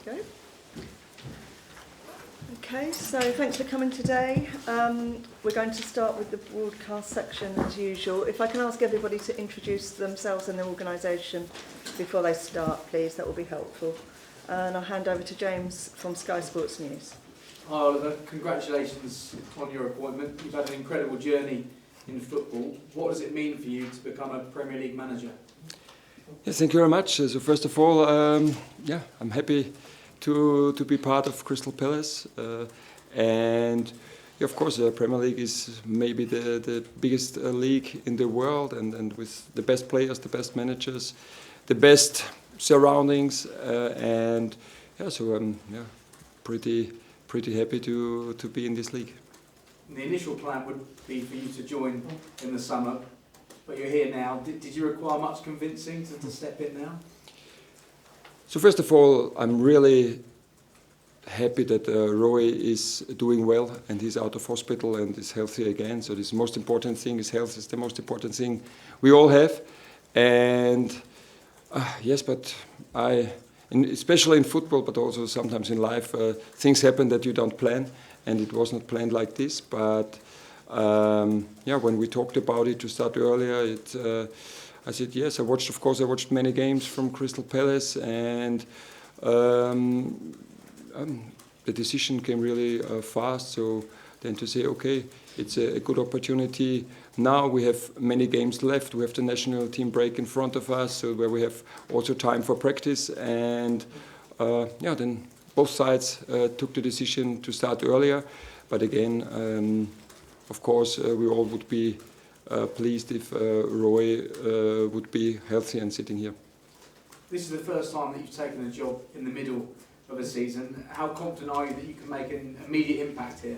There you go. Okay, so thanks for coming today. We're going to start with the broadcast section as usual. If I can ask everybody to introduce themselves and their organisation before they start, please, that will be helpful. And I'll hand over to James from Sky Sports News. Hi Oliver, congratulations on your appointment. You've had an incredible journey in football. What does it mean for you to become a Premier League manager? Yes, thank you very much. So first of all, I'm happy to be part of Crystal Palace, and of course, the Premier League is maybe the biggest league in the world, and with the best players, the best managers, the best surroundings, so I'm pretty happy to be in this league. And the initial plan would be for you to join in the summer, but you're here now. Did you require much convincing to step in now? So first of all, I'm really happy that Roy is doing well and he's out of hospital and is healthy again. So this most important thing is health is the most important thing we all have. And yes, but especially in football, but also sometimes in life, things happen that you don't plan, and it was not planned like this. But when we talked about it to start earlier, I said yes. I watched many games from Crystal Palace, and the decision came really fast. So then to say, okay, it's a good opportunity. Now we have many games left. We have the national team break in front of us, so where we have also time for practice. And then both sides took the decision to start earlier. But again, of course, we all would be pleased if Roy would be healthy and sitting here. This is the first time that you've taken a job in the middle of a season. How confident are you that you can make an immediate impact here?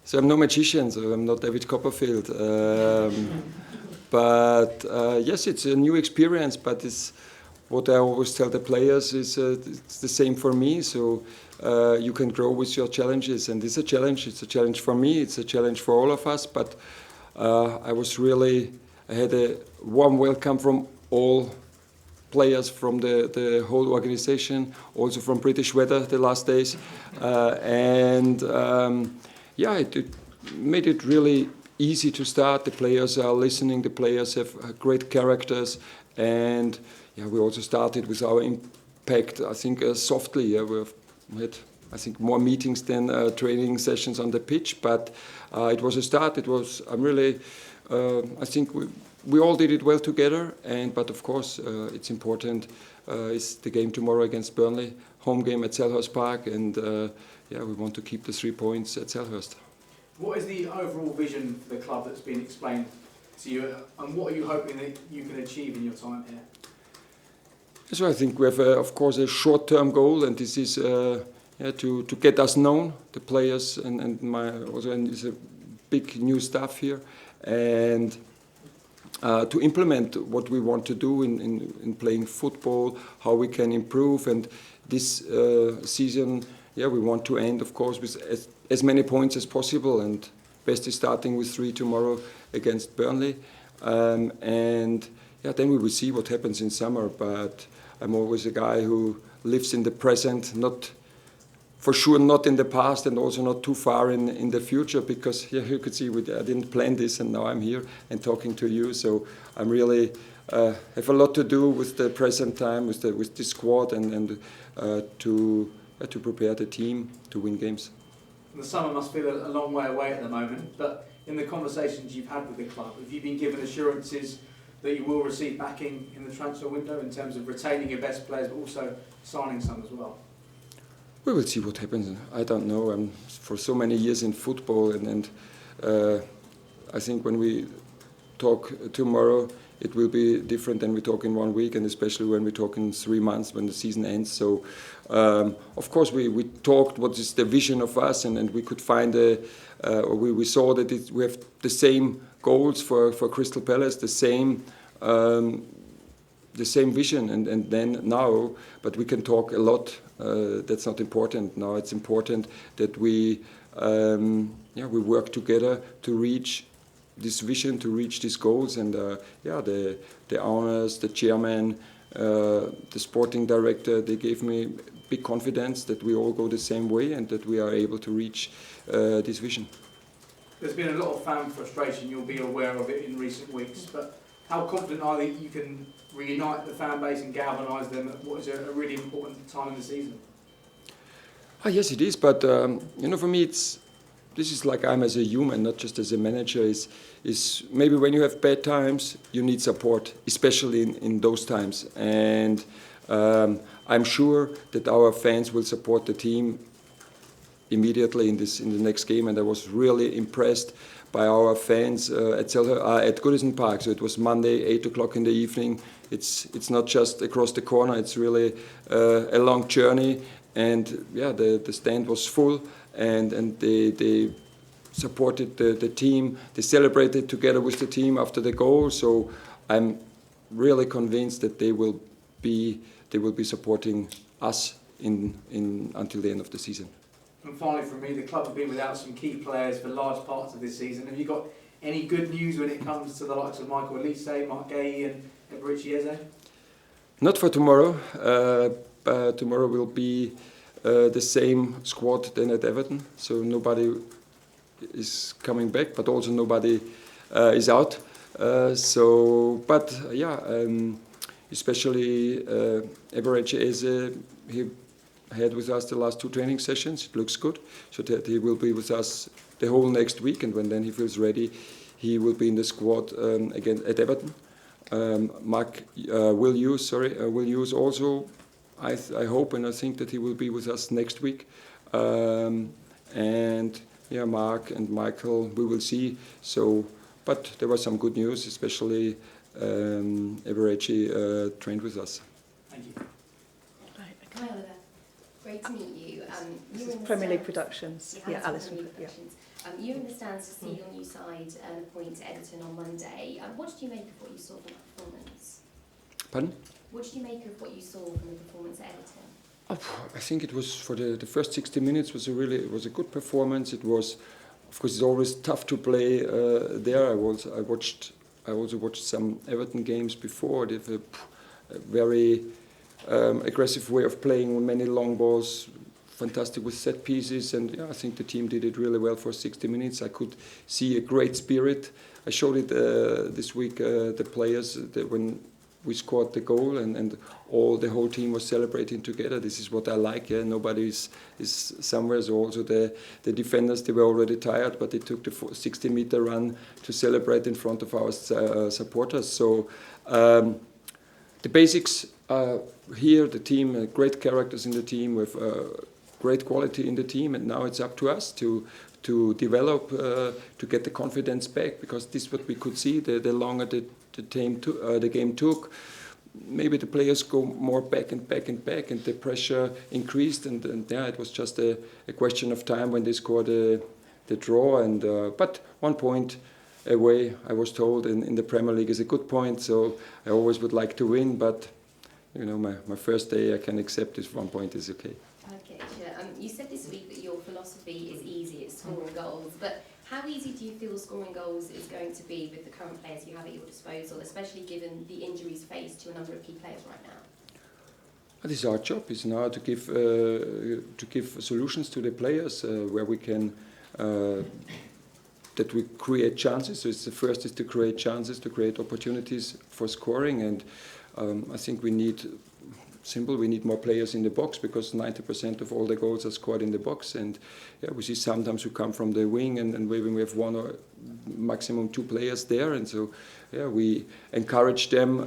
So I'm no magician, so I'm not David Copperfield. But yes, it's a new experience, but it's what I always tell the players is it's the same for me. So you can grow with your challenges, and it's a challenge. It's a challenge for me. It's a challenge for all of us. But I had a warm welcome from all players, from the whole organization, also from British weather the last days, it made it really easy to start. The players are listening. The players have great characters, and we also started with our impact. I think softly. We had, I think, more meetings than training sessions on the pitch, but it was a start. I'm really. I think we all did it well together, but of course it's important. It's the game tomorrow against Burnley, home game at Selhurst Park, and we want to keep the 3 points at Selhurst. What is the overall vision for the club that's been explained to you, and what are you hoping that you can achieve in your time here? So I think we have, of course, a short-term goal, and this is to get us known, the players, and it's a big new staff here, and to implement what we want to do in playing football, how we can improve. And this season, we want to end, of course, with as many points as possible, and best is starting with 3 tomorrow against Burnley. Then we will see what happens in summer. But I'm always a guy who lives in the present, for sure not in the past, and also not too far in the future, because you could see I didn't plan this, and now I'm here and talking to you. So I'm really have a lot to do with the present time, with this squad, and to prepare the team to win games. The summer must feel a long way away at the moment, but in the conversations you've had with the club, have you been given assurances that you will receive backing in the transfer window in terms of retaining your best players, but also signing some as well? We will see what happens. I don't know. I'm for so many years in football, and I think when we talk tomorrow, it will be different than we talk in 1 week, and especially when we talk in 3 months when the season ends. So, of course, we talked what is the vision of us, and we could find we saw that we have the same goals for Crystal Palace, the same vision, and then now, but we can talk a lot. That's not important now. It's important that we work together to reach this vision, to reach these goals, and the owners, the chairman, the sporting director, they gave me big confidence that we all go the same way and that we are able to reach this vision. There's been a lot of fan frustration, you'll be aware of it in recent weeks, but how confident are you that you can reunite the fan base and galvanise them at what is a really important time in the season? Yes, it is, but for me, this is like I'm as a human, not just as a manager. Is maybe when you have bad times, you need support, especially in those times. And I'm sure that our fans will support the team immediately in the next game. And I was really impressed by our fans at Goodison Park. So it was Monday, 8 o'clock in the evening. It's not just across the corner. It's really a long journey. And yeah, the stand was full, and they supported the team. They celebrated together with the team after the goal. So I'm really convinced that they will be supporting us until the end of the season. And finally, from me, the club have been without some key players for large parts of this season. Have you got any good news when it comes to the likes of Michael Elise, Mark Gay, and Eberici Eze? Not for tomorrow. Tomorrow will be the same squad than at Everton, so nobody is coming back, but also nobody is out. Especially Eberici Eze, he had with us the last 2 training sessions. It looks good, so that he will be with us the whole next week, and when then he feels ready, he will be in the squad again at Everton. Will use also. I hope and I think that he will be with us next week. Mark and Michael, we will see. So, but there was some good news, especially Eberici trained with us. Thank you. Hi Oliver, great to meet you. This is Premier League Productions. Yeah, Alison. Premier League Productions. You're in the stands to see your new side appoint Everton on Monday. What did you make of what you saw from the performance? Pardon? What did you make of what you saw from the performance at Everton? I think it was for the first 60 minutes was a good performance. It was, of course, it's always tough to play there. I also watched some Everton games before. They have a very aggressive way of playing with many long balls, fantastic with set pieces, and I think the team did it really well for 60 minutes. I could see a great spirit. I showed it this week, the players, when we scored the goal, and the whole team was celebrating together. This is what I like. Yeah, nobody is somewhere. So also the defenders, they were already tired, but they took the 60-meter run to celebrate in front of our supporters. So the basics are here. The team, great characters in the team, with great quality in the team, and now it's up to us to develop, to get the confidence back, because this is what we could see. The longer the game took, maybe the players go more back and the pressure increased, and it was just a question of time when they scored the draw. But 1 point away, I was told, in the Premier League is a good point, so I always would like to win, but my first day I can accept this 1 point is okay. Okay, sure. You said this week that your philosophy is easy, it's scoring goals, but how easy do you feel scoring goals is going to be with the current players you have at your disposal, especially given the injuries faced to a number of key players right now? This is our job, is now to give solutions to the players where we can, that we create chances. So the first is to create chances, to create opportunities for scoring, and I think we need more players in the box, because 90% of all the goals are scored in the box, and we see sometimes who come from the wing, and maybe we have 1 or maximum 2 players there, and so we encourage them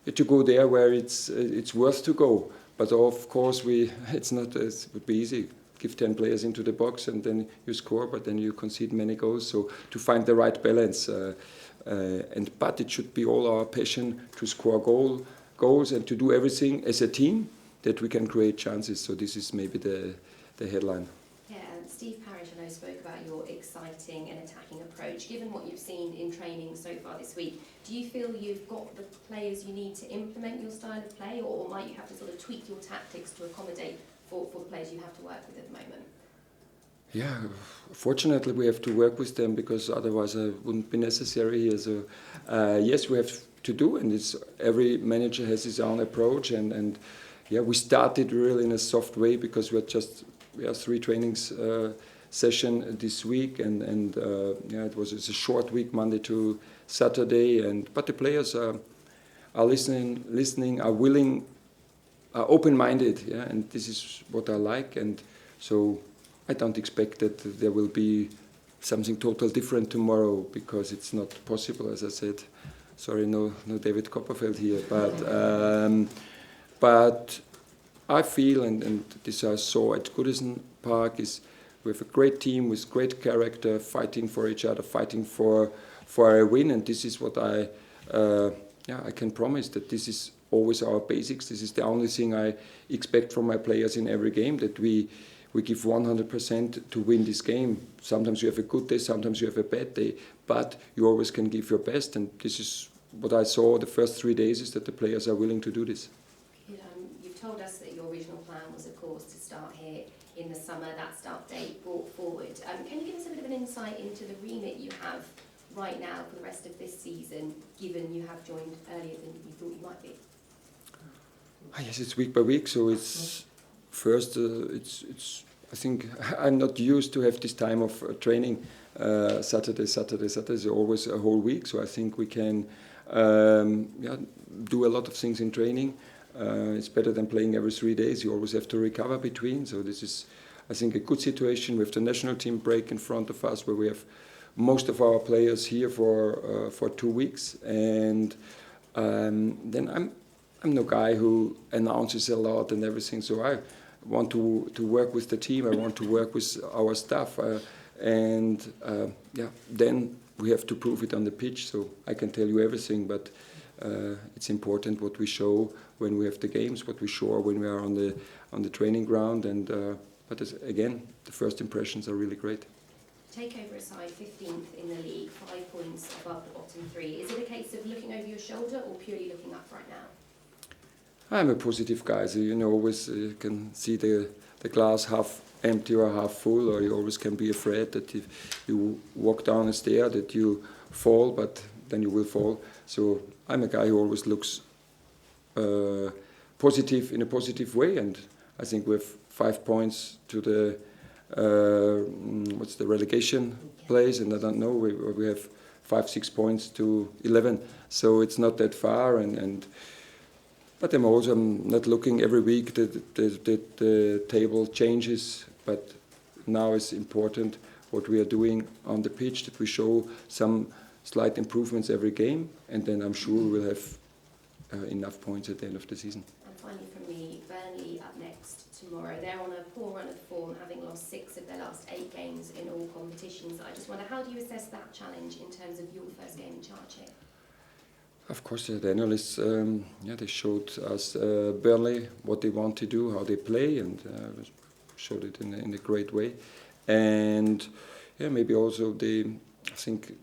to go there where it's worth to go. But of course it would be easy. Give 10 players into the box and then you score, but then you concede many goals. So to find the right balance, but it should be all our passion to score goals and to do everything as a team that we can create chances. So this is maybe the headline. Yeah, Steve Parish, I know, spoke about your exciting and attacking approach. Given what you've seen in training so far this week, do you feel you've got the players you need to implement your style of play, or might you have to sort of tweak your tactics to accommodate for the players you have to work with at the moment? Yeah, fortunately we have to work with them, because otherwise it wouldn't be necessary here. So yes, we have to do, and it's every manager has his own approach, and yeah, we started really in a soft way because we had 3 trainings session this week, and yeah, it's a short week, Monday to Saturday, but the players are listening, are willing, are open-minded, yeah, and this is what I like, and so I don't expect that there will be something total different tomorrow, because it's not possible, as I said. Sorry, no David Copperfield here, but I feel, and this I saw at Goodison Park, is we have a great team with great character, fighting for each other, fighting for a win, and this is what I can promise, that this is always our basics. This is the only thing I expect from my players in every game, that we give 100% to win this game. Sometimes you have a good day, sometimes you have a bad day, but you always can give your best, and this is what I saw the first 3 days, is that the players are willing to do this. You've told us that your original plan was, of course, to start here in the summer, that start date brought forward. Can you give us a bit of an insight into the remit you have right now for the rest of this season, given you have joined earlier than you thought you might be? Yes, it's week by week, so it's first, I think I'm not used to have this time of training, Saturday, always a whole week, so I think we can do a lot of things in training. It's better than playing every 3 days. You always have to recover between, so this is, I think, a good situation. We have the national team break in front of us, where we have most of our players here for 2 weeks, and then I'm no guy who announces a lot and everything, so I want to work with the team, I want to work with our staff, then we have to prove it on the pitch, so I can tell you everything, but it's important what we show when we have the games, what we show when we are on the training ground, but again, the first impressions are really great. Takeover aside, 15th in the league, 5 points above the bottom 3. Is it a case of looking over your shoulder or purely looking up right now? I'm a positive guy, so always you can see the glass half empty or half full, or you always can be afraid that if you walk down a stair that you fall, but then you will fall. So I'm a guy who always looks positive in a positive way, and I think we have 5 points to the what's the relegation place, and I don't know, we have 5-6 points to 11, so it's not that far, but I'm not looking every week that the table changes, but now it's important what we are doing on the pitch, that we show some slight improvements every game, and then I'm sure we'll have enough points at the end of the season. And finally from me, Burnley up next tomorrow. They're on a poor run of form, having lost 6 of their last 8 games in all competitions. I just wonder, how do you assess that challenge in terms of your first game in charge here? Of course, the analysts, they showed us Burnley, what they want to do, how they play, and showed it in a great way. And maybe also I think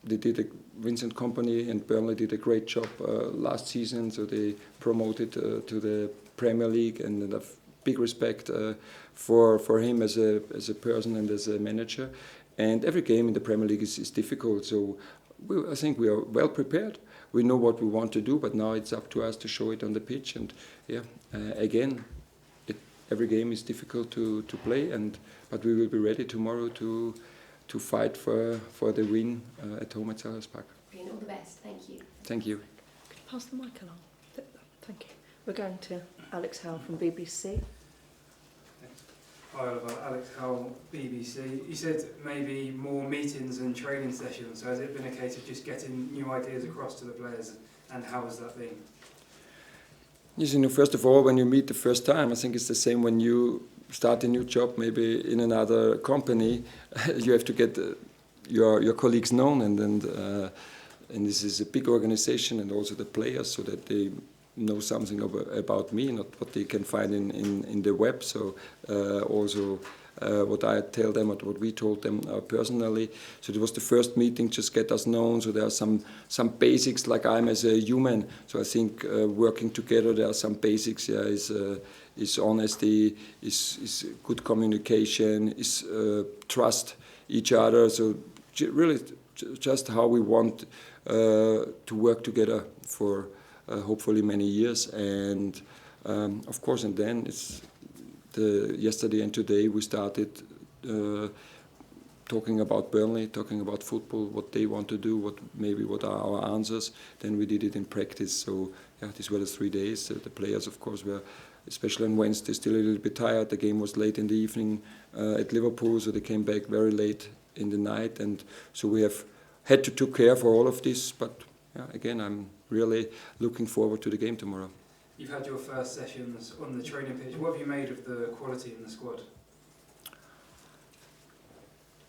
they did Vincent Kompany and Burnley did a great job last season, so they promoted to the Premier League, and I have big respect for him as a person and as a manager. And every game in the Premier League is difficult, so I think we are well prepared. We know what we want to do, but now it's up to us to show it on the pitch. And again, every game is difficult to play, but we will be ready tomorrow to fight for the win at home at Selhurst Park. All the best. Thank you. Thank you. Could you pass the mic along? Thank you. We're going to Alex Howe from BBC. Hi Oliver, Alex Howell, BBC. You said maybe more meetings and training sessions, so has it been a case of just getting new ideas across to the players, and how has that been? Yes, first of all, when you meet the first time, I think it's the same when you start a new job, maybe in another company, you have to get your colleagues known, and this is a big organization, and also the players, so that they know something about me, not what they can find in the web. So also what I tell them, what we told them personally. So it was the first meeting, just get us known. So there are some basics, like I'm as a human. So I think working together, there are some basics. Yeah, is honesty, is good communication, is trust each other. So really, just how we want to work together for hopefully many years. And of course, and then it's yesterday and today we started talking about Burnley, talking about football, what they want to do, what are our answers. Then we did it in practice. So yeah, these were the 3 days. The players, of course, were, especially on Wednesday, still a little bit tired. The game was late in the evening at Liverpool, so they came back very late in the night. And so we have had to take care for all of this. But yeah, again, I'm really looking forward to the game tomorrow. You've had your first sessions on the training pitch. What have you made of the quality in the squad?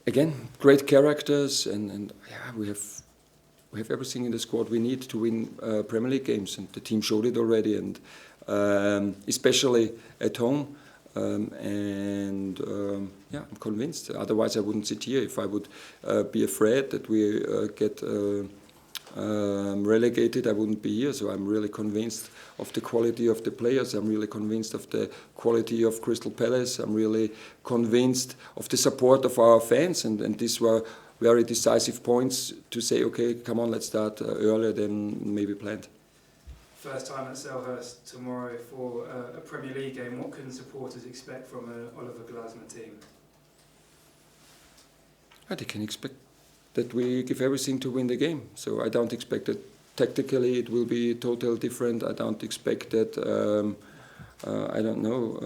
Again, great characters, and yeah, we have everything in the squad we need to win Premier League games, and the team showed it already, and especially at home. Yeah, I'm convinced. Otherwise, I wouldn't sit here if I would be afraid that we get relegated. I wouldn't be here. So I'm really convinced of the quality of the players. I'm really convinced of the quality of Crystal Palace. I'm really convinced of the support of our fans, and these were very decisive points to say, okay, come on, let's start earlier than maybe planned. First time at Selhurst tomorrow for a Premier League game. What can supporters expect from an Oliver Glasner team? They can expect that we give everything to win the game. So I don't expect that tactically it will be totally different. I don't expect that, I don't know,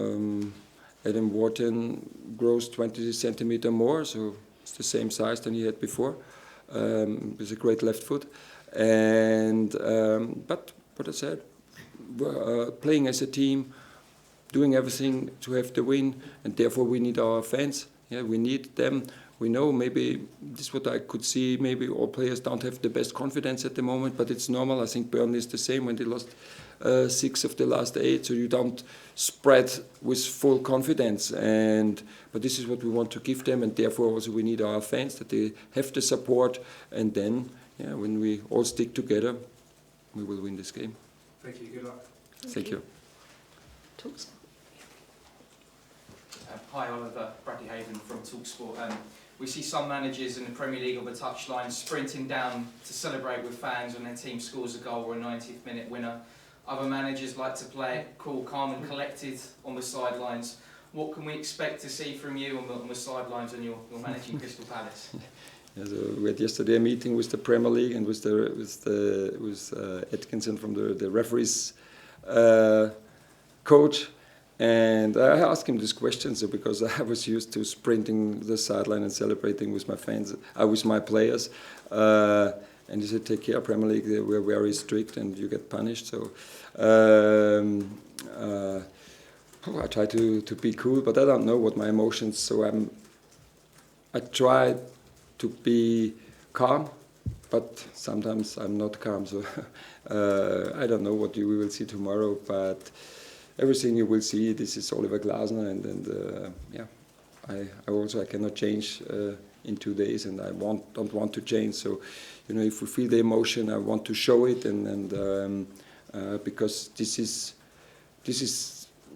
Adam Wharton grows 20 centimeter more, so it's the same size than he had before. With a great left foot. And but what I said, playing as a team, doing everything to have the win, and therefore we need our fans. Yeah, we need them. We know maybe this is what I could see. Maybe all players don't have the best confidence at the moment, but it's normal. I think Burnley is the same when they lost 6 of the last 8, so you don't spread with full confidence. But this is what we want to give them, and therefore also we need our fans that they have the support. And then, yeah, when we all stick together, we will win this game. Thank you. Good luck. Thank you. Talks. Hi Oliver, Bradley Haven from TalkSport. We see some managers in the Premier League on the touchline sprinting down to celebrate with fans when their team scores a goal or a 90th minute winner. Other managers like to play it cool, calm and collected on the sidelines. What can we expect to see from you on the sidelines when you're managing Crystal Palace? Yeah, so we had yesterday a meeting with the Premier League and with Atkinson from the referees coach. And I asked him this question, so because I was used to sprinting the sideline and celebrating with my fans, with my players, and he said, "Take care, Premier League. We're very strict, and you get punished." So I try to be cool, but I don't know what my emotions. So I try to be calm, but sometimes I'm not calm. So I don't know what we will see tomorrow, but. Everything you will see, this is Oliver Glasner, and yeah, I cannot change in 2 days, and I don't want to change. So, you know, if we feel the emotion, I want to show it, and because this is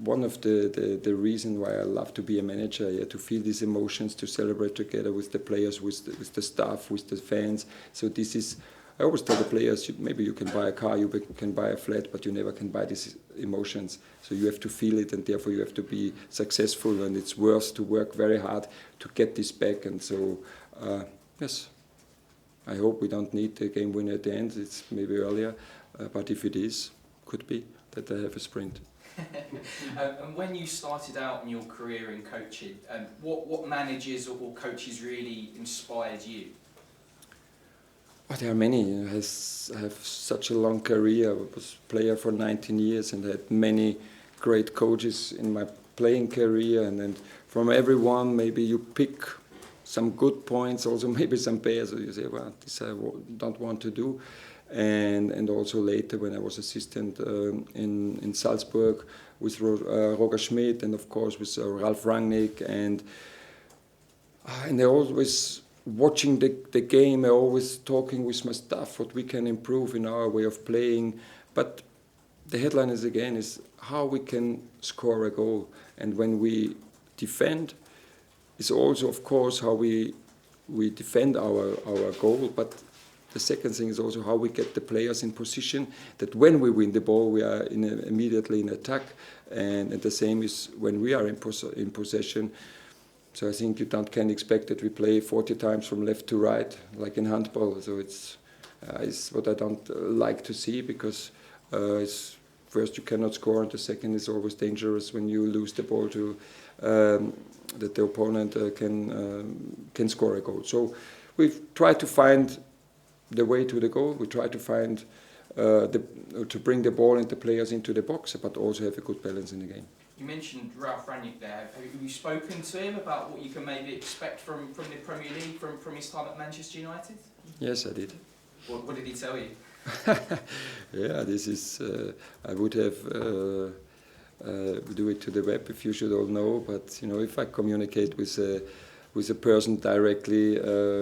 one of the reasons why I love to be a manager. Yeah, to feel these emotions, to celebrate together with the players, with the staff, with the fans. So this is. I always tell the players, maybe you can buy a car, you can buy a flat, but you never can buy these emotions. So you have to feel it, and therefore you have to be successful, and it's worth to work very hard to get this back. And so, yes, I hope we don't need the game winner at the end. It's maybe earlier, but if it is, could be that I have a sprint. And when you started out in your career in coaching, what managers or coaches really inspired you? Oh, there are many. I have such a long career. I was a player for 19 years and had many great coaches in my playing career. And then from everyone, maybe you pick some good points, also maybe some bad. So you say, well, this I don't want to do. And also later when I was assistant in Salzburg with Roger Schmidt and of course with Ralf Rangnick. And I always... watching the game, I always talking with my staff what we can improve in our way of playing. But the headline is how we can score a goal. And when we defend, it's also of course how we defend our goal. But the second thing is also how we get the players in position, that when we win the ball, we are immediately in attack, and the same is when we are in possession. So I think you can't expect that we play 40 times from left to right, like in handball. So it's what I don't like to see, because first you cannot score, and the second is always dangerous when you lose the ball to that the opponent can score a goal. So we've tried to find the way to the goal. We try to find to bring the ball and the players into the box, but also have a good balance in the game. You mentioned Ralph Rangnick there. Have you spoken to him about what you can maybe expect from the Premier League, from his time at Manchester United? Yes, I did. What did he tell you? Yeah, this is. I would have do it to the web if you should all know. But if I communicate with a person directly,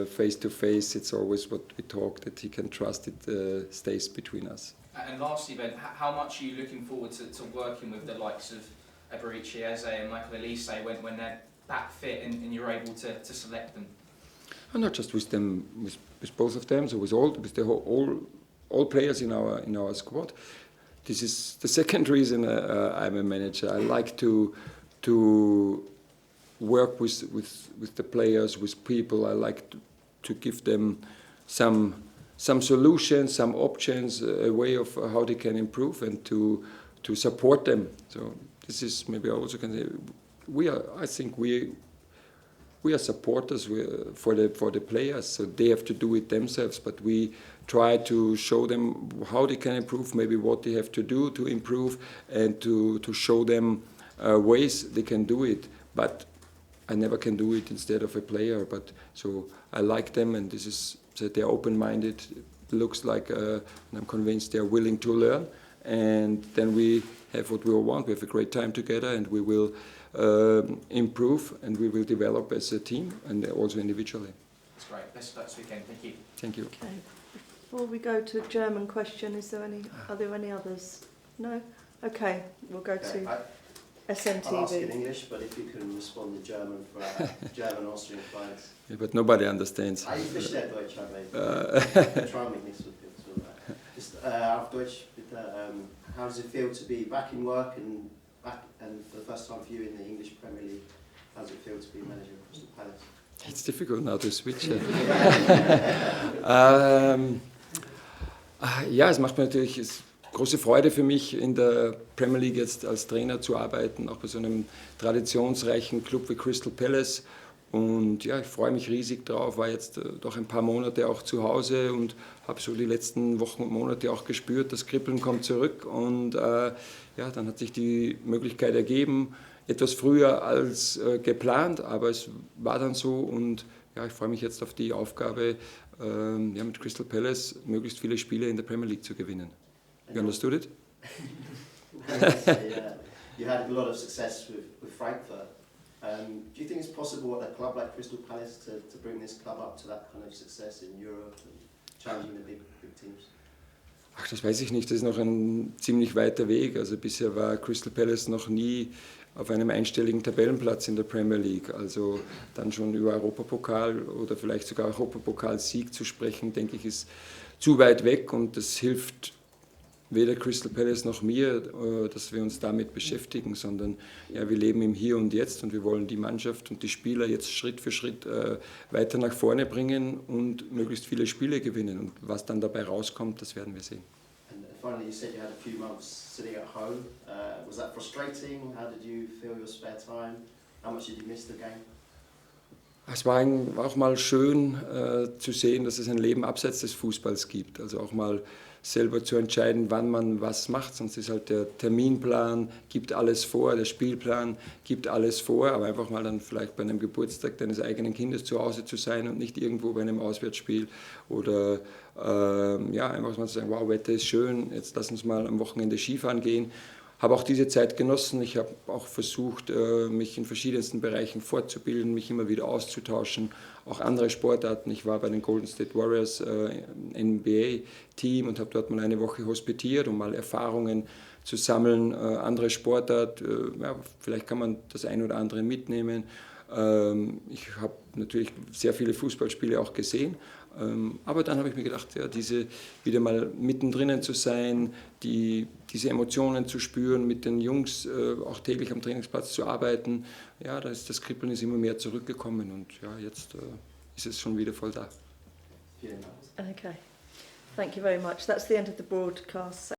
face to face, it's always what we talk, that he can trust. It stays between us. And lastly, Ben, how much are you looking forward to working with the likes of Eberici, Eze and Michael Elise when they're back fit and you're able to select them? And not just with them, with both of them, so with all players in our squad. This is the second reason I'm a manager. I like to work with the players, with people. I like to give them some solutions, some options, a way of how they can improve, and to support them. So this is maybe I also can say I think we are supporters for the players, so they have to do it themselves, but we try to show them how they can improve, maybe what they have to do to improve, and to show them ways they can do it. But I never can do it instead of a player, but so I like them, and this is that they're open-minded. It looks like, and I'm convinced they're willing to learn, and then we have what we all want. We have a great time together, and we will improve, and we will develop as a team and also individually. That's great. Best of luck this weekend. Thank you. Thank you. Okay. Before we go to a German question, are there any others? No? Okay, we'll go to SNTV. I'll ask in English, but if you can respond in German for our German Austrian clients. Yeah, but nobody understands. Ich verstehe Deutsch, try mich nicht so viel zu. Just auf Deutsch, bitte. How does it feel to be back in work and for the first time for you in the English Premier League? How does it feel to be manager of Crystal Palace? It's difficult now to switch. Ja, es macht mir natürlich große Freude für mich, in der Premier League jetzt als Trainer zu arbeiten, auch bei so einem traditionsreichen Club wie Crystal Palace. Und ja, ich freue mich riesig drauf, war jetzt doch ein paar Monate auch zu Hause und habe so die letzten Wochen und Monate auch gespürt, das Kribbeln kommt zurück. Und ja, dann hat sich die Möglichkeit ergeben, etwas früher als geplant, aber es war dann so. Und ja, ich freue mich jetzt auf die Aufgabe, ja, mit Crystal Palace möglichst viele Spiele in der Premier League zu gewinnen. You understood it? You had a lot of success with Frankfurt. Do you think it's possible at a club like Crystal Palace to bring this club up to that kind of success in Europe and challenging the big teams? Ach, das weiß ich nicht. Das ist noch ein ziemlich weiter Weg. Also bisher war Crystal Palace noch nie auf einem einstelligen Tabellenplatz in der Premier League. Also dann schon über Europapokal oder vielleicht sogar Europapokalsieg zu sprechen, denke ich, ist zu weit weg, und das hilft weder Crystal Palace noch mir, dass wir uns damit beschäftigen, sondern ja, wir leben im Hier und Jetzt, und wir wollen die Mannschaft und die Spieler jetzt Schritt für Schritt weiter nach vorne bringen und möglichst viele Spiele gewinnen. Und was dann dabei rauskommt, das werden wir sehen. And finally, you said you had a few months sitting at home. Was that frustrating? How did you feel your spare time? How much did you miss the game? Es war auch mal schön zu sehen, dass es ein Leben abseits des Fußballs gibt. Also auch mal selber zu entscheiden, wann man was macht. Sonst ist halt der Terminplan, gibt alles vor, der Spielplan gibt alles vor. Aber einfach mal dann vielleicht bei einem Geburtstag deines eigenen Kindes zu Hause zu sein und nicht irgendwo bei einem Auswärtsspiel. Oder ja, einfach mal zu sagen, wow, Wetter ist schön, jetzt lass uns mal am Wochenende Skifahren gehen. Habe auch diese Zeit genossen. Ich habe auch versucht, mich in verschiedensten Bereichen fortzubilden, mich immer wieder auszutauschen, auch andere Sportarten. Ich war bei den Golden State Warriors NBA-Team und habe dort mal eine Woche hospitiert, um mal Erfahrungen zu sammeln, andere Sportart. Ja, vielleicht kann man das ein oder andere mitnehmen. Ich habe natürlich sehr viele Fußballspiele auch gesehen, Aber dann habe ich mir gedacht, ja, wieder mal mittendrin zu sein, diese Emotionen zu spüren, mit den Jungs auch täglich am Trainingsplatz zu arbeiten, ja, das Kribbeln ist immer mehr zurückgekommen und ja, jetzt ist es schon wieder voll da. Vielen Dank. Okay. Thank you very much. That's the end of the broadcast.